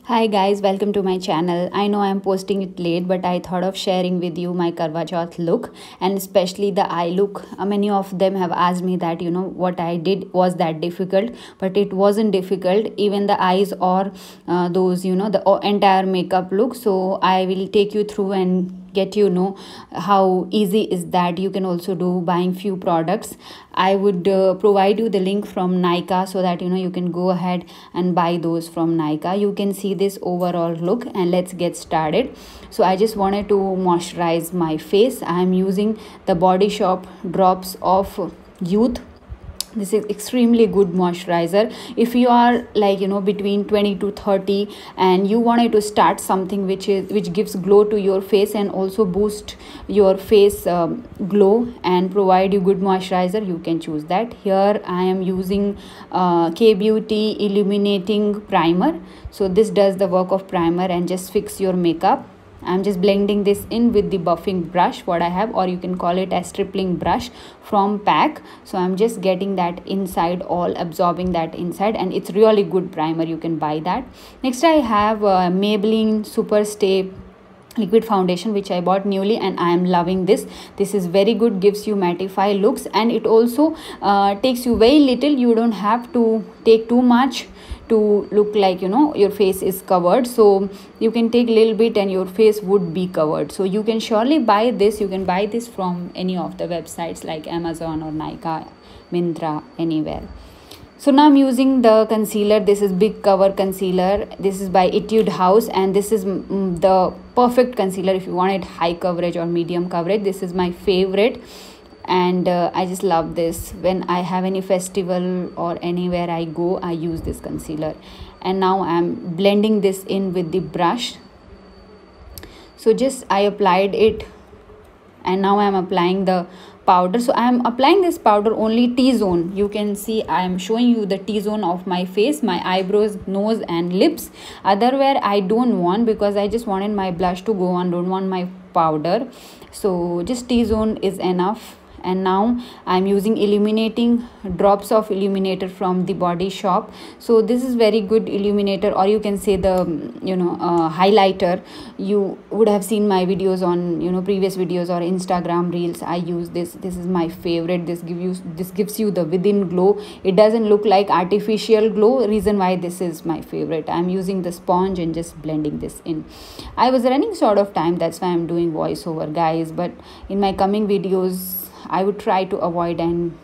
Hi guys, welcome to my channel. I know I'm posting it late, but I thought of sharing with you my Karwa Chauth look and especially the eye look. Many of them have asked me that, what I did was that difficult, but it wasn't difficult. Even the eyes or those, the entire makeup look. So I will take you through and get how easy is that. You can also do buying few products. I would provide you the link from Nykaa so that you can go ahead and buy those from Nykaa. You can see this overall look and let's get started. So I just wanted to moisturize my face. I am using the Body Shop drops of youth. This is extremely good moisturizer if you are like between 20 to 30 and you wanted to start something which gives glow to your face and also boost your face glow and provide you good moisturizer. You can choose that. Here I am using K Beauty illuminating primer. So this does the work of primer and just fix your makeup. I'm just blending this in with the buffing brush what I have, or you can call it a stripling brush from PAC. So I'm just getting that inside, all absorbing that inside, and it's really good primer. You can buy that. Next I have Maybelline Super Stay liquid foundation which I bought newly and I am loving this. This is very good, gives you mattify looks, and it also takes you very little. You don't have to take too much to look like your face is covered. So you can take a little bit and your face would be covered. So you can surely buy this. You can buy this from any of the websites like Amazon or Nykaa, Myntra, anywhere. So now I'm using the concealer. This is Big Cover concealer. This is by Etude House and this is the perfect concealer if you want it high coverage or medium coverage. This is my favorite and I just love this. When I have any festival or anywhere I go, I use this concealer. And now I'm blending this in with the brush. So just I applied it and now I'm applying the powder. So I am applying this powder only T-zone. You can see I am showing you the T-zone of my face, my eyebrows, nose and lips. Otherwhere I don't want, because I just wanted my blush to go on, don't want my powder. So just T-zone is enough. And now I'm using illuminating drops of illuminator from the Body Shop. So this is very good illuminator, or you can say the highlighter. You would have seen my videos on previous videos or Instagram reels. I use this. This is my favorite. This gives you the within glow. It doesn't look like artificial glow. Reason why this is my favorite. I'm using the sponge and just blending this in. I was running short of time, that's why I'm doing voiceover, guys, but in my coming videos I would try to avoid and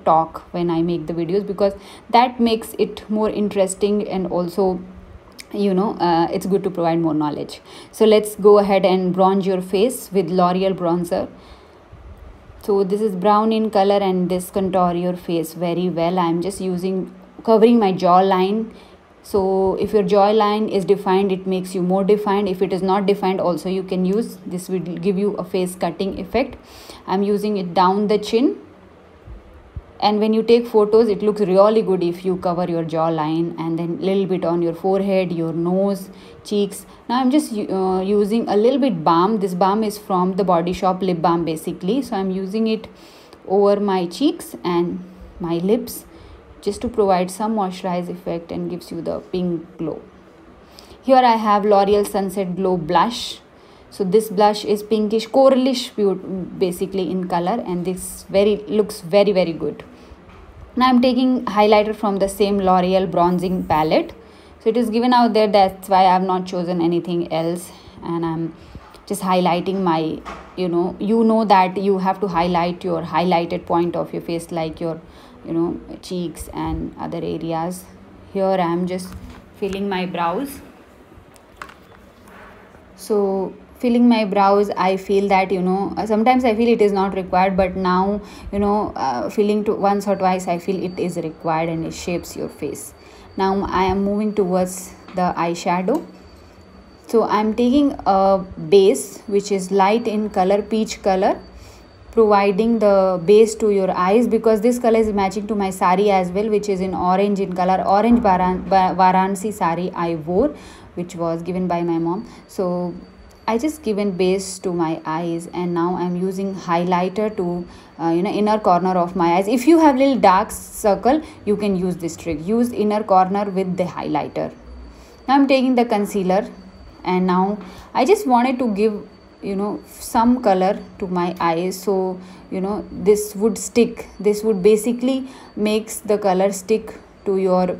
talk when I make the videos, because that makes it more interesting and also it's good to provide more knowledge. So let's go ahead and bronze your face with L'Oreal bronzer. So this is brown in color and this contour your face very well. I'm just covering my jawline. So if your jawline is defined, it makes you more defined. If it is not defined, also you can use this. Will give you a face cutting effect. I'm using it down the chin, and when you take photos it looks really good if you cover your jawline, and then a little bit on your forehead, your nose, cheeks. Now I'm just using a little bit balm. This balm is from the Body Shop lip balm basically. So I'm using it over my cheeks and my lips, just to provide some moisturize effect and gives you the pink glow. Here I have L'Oreal Sunset Glow blush. So this blush is pinkish coralish basically in color, and this looks very good. Now I'm taking highlighter from the same L'Oreal bronzing palette. So it is given out there, that's why I have not chosen anything else, and I'm just highlighting my that you have to highlight your highlighted point of your face, like your cheeks and other areas. Here I am just filling my brows. So filling my brows, I feel that sometimes I feel it is not required, but now filling to once or twice I feel it is required and it shapes your face. Now I am moving towards the eyeshadow. So I'm taking a base which is light in color, peach color, providing the base to your eyes, because this color is matching to my sari as well, which is in orange in color. Orange Varanasi sari I wore, which was given by my mom. So I just given base to my eyes, and now I'm using highlighter to inner corner of my eyes. If you have little dark circle, you can use this trick. Use inner corner with the highlighter. Now I'm taking the concealer, and now I just wanted to give some color to my eyes, so this would stick. This would basically makes the color stick to your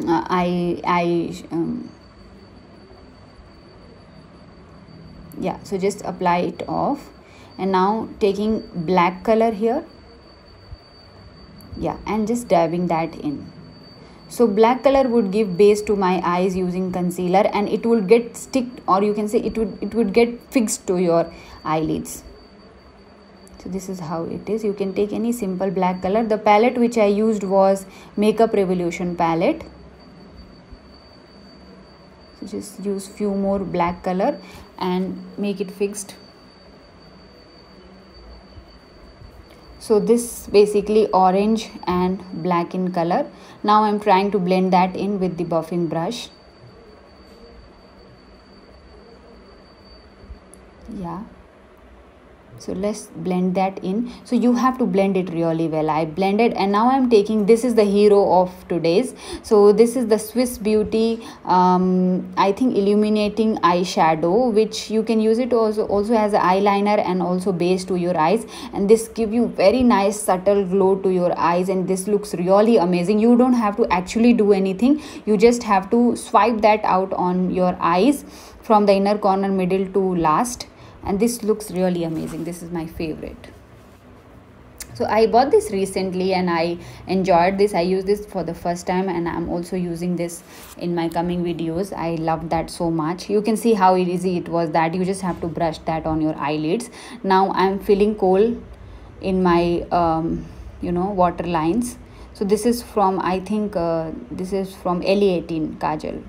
eye. Yeah, so just apply it off, and now taking black color here, yeah, and just dabbing that in. So black color would give base to my eyes using concealer, and it will get stick, or you can say it would get fixed to your eyelids. So this is how it is. You can take any simple black color. The palette which I used was Makeup Revolution palette. So just use few more black color and make it fixed. So this basically orange and black in color. Now I'm trying to blend that in with the buffing brush. Yeah, so let's blend that in. So you have to blend it really well. I blended, and now I'm taking, this is the hero of today's, so this is the Swiss Beauty I think illuminating eyeshadow, which you can use it also as an eyeliner and also base to your eyes, and this give you very nice subtle glow to your eyes, and this looks really amazing. You don't have to actually do anything. You just have to swipe that out on your eyes from the inner corner, middle to last, and this looks really amazing. This is my favorite. So I bought this recently and I enjoyed this. I used this for the first time, and I'm also using this in my coming videos. I love that so much. You can see how easy it was, that you just have to brush that on your eyelids. Now I'm filling kohl in my water lines. So this is from, I think this is from Ellie18 Kajal.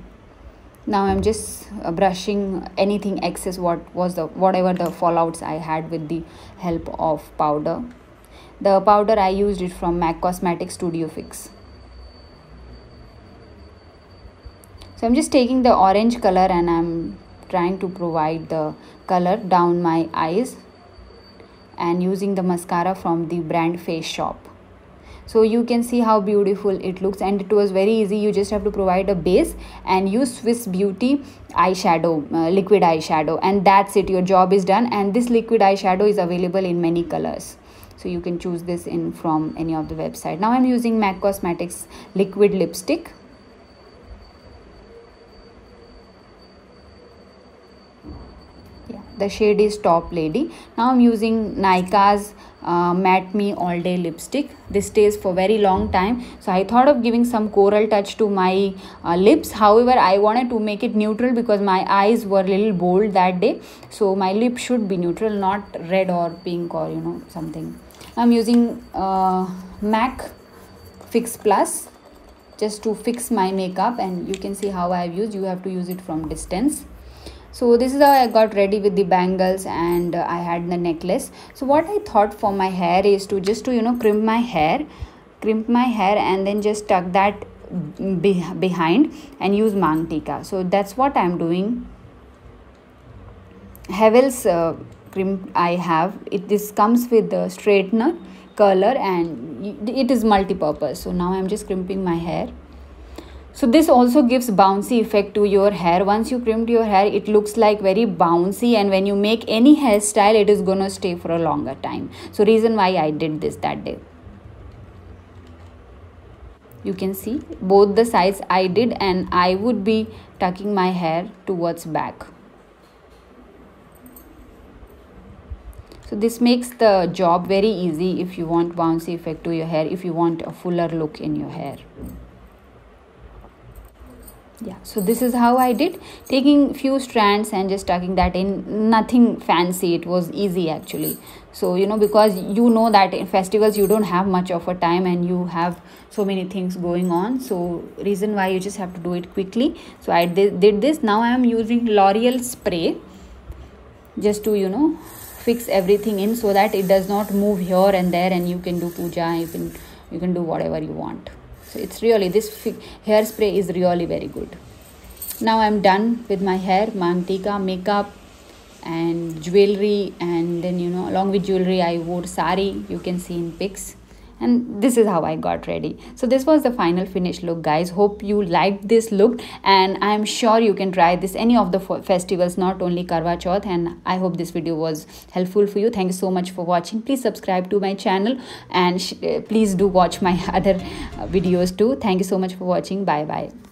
Now I'm just brushing anything excess, whatever the fallouts I had with the help of powder. The powder I used it from MAC Cosmetics Studio Fix. So I'm just taking the orange color and I'm trying to provide the color down my eyes, and using the mascara from the brand Face Shop. So you can see how beautiful it looks, and it was very easy. You just have to provide a base and use Swiss Beauty eyeshadow, liquid eyeshadow, and that's it. Your job is done. And this liquid eyeshadow is available in many colors, so you can choose this in from any of the website. Now I'm using MAC Cosmetics liquid lipstick. Yeah, the shade is Top Lady. Now I'm using Nykaa's Matte Me All Day lipstick. This stays for very long time, so I thought of giving some coral touch to my lips. However, I wanted to make it neutral because my eyes were a little bold that day, so my lip should be neutral, not red or pink or something. I'm using MAC Fix Plus just to fix my makeup, and you can see how I've used. You have to use it from distance. So this is how I got ready with the bangles, and I had the necklace. So what I thought for my hair is to just crimp my hair, and then just tuck that behind and use Mang Tika. So that's what I'm doing. Havells crimp I have. This comes with the straightener, curler, and it is multi-purpose. So now I'm just crimping my hair. So this also gives bouncy effect to your hair. Once you crimped your hair, it looks like very bouncy, and when you make any hairstyle, it is gonna stay for a longer time. So reason why I did this that day. You can see both the sides I did, and I would be tucking my hair towards back. So this makes the job very easy if you want bouncy effect to your hair, if you want a fuller look in your hair. Yeah, so this is how I did, taking few strands and just tucking that in. Nothing fancy, it was easy actually. So because that in festivals you don't have much of a time and you have so many things going on, so reason why you just have to do it quickly. So I did this. Now I am using L'Oreal spray just to fix everything in, so that it does not move here and there, and you can do puja, you can do whatever you want. So it's really, this hairspray is really very good. Now I'm done with my hair, Mang Tika, makeup and jewelry, and then along with jewelry I wore sari, you can see in pics, and this is how I got ready. So this was the final finished look, guys. Hope you liked this look, and I am sure you can try this any of the festivals, not only Karwa Chauth. And I hope this video was helpful for you. Thank you so much for watching. Please subscribe to my channel, and please do watch my other videos too. Thank you so much for watching. Bye bye.